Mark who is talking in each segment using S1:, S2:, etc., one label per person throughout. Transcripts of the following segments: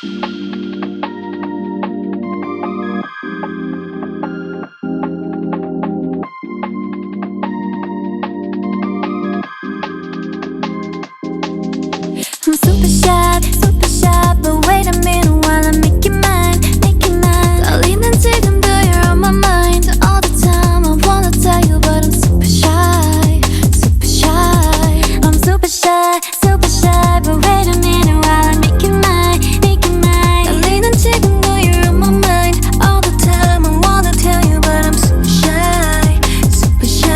S1: I'm super shy, but wait a minute while I make you mine, make you mine. 떨리는 지금도 you're on my mind all the time. I wanna tell you, but I'm super shy, super shy. I'm super shy, but wait a minute while I make you mine, make you mine. 떨리는 지금도 you're on my mind all the time. I wanna tell you, but I'm super shy, super shy.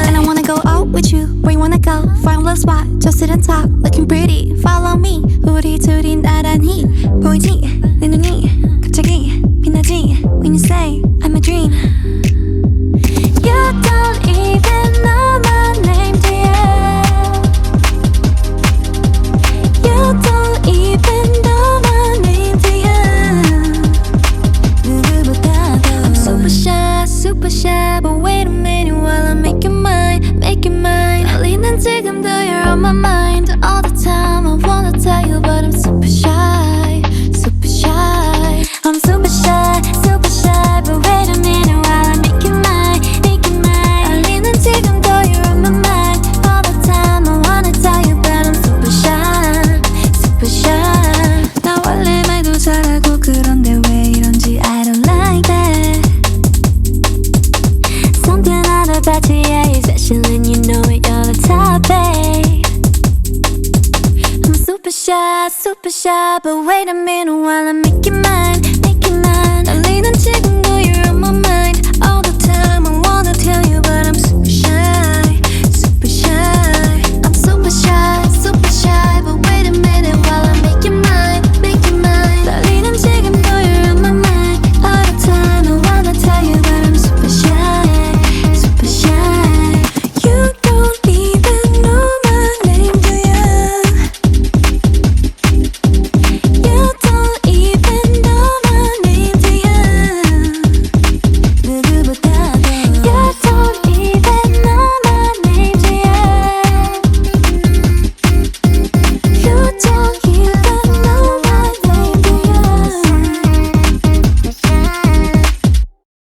S1: And I wanna go out with you, where you wanna go? Find a little spot, just sit and talk, looking pretty. Follow me, 우리 둘이 나란히 보이지? 내 눈이 갑자기 빛나지? When you say I'm a dream. You don't even know my name, do you? You don't even know my name, do you? 누구보다도 I'm super shy, but wait a minute while I make you mine, make you mine. 떨리는 지금도 you're on my mind all the time. I wanna tell you, but I'm super shy, super shy. I'm super shy, but wait a minute while I make you mine, make you mine. 떨리는 지금도 you're on my mind all the time. I wanna tell you, but I'm super shy, super shy. 나 원래 말도 잘하고 그런데 왜 이런지 I don't like that. Something out about you, yeah, you're special and you know it, you're the top, babe. I'm super shy, but wait a minute while I make you mine, make you mine. 떨리는 지금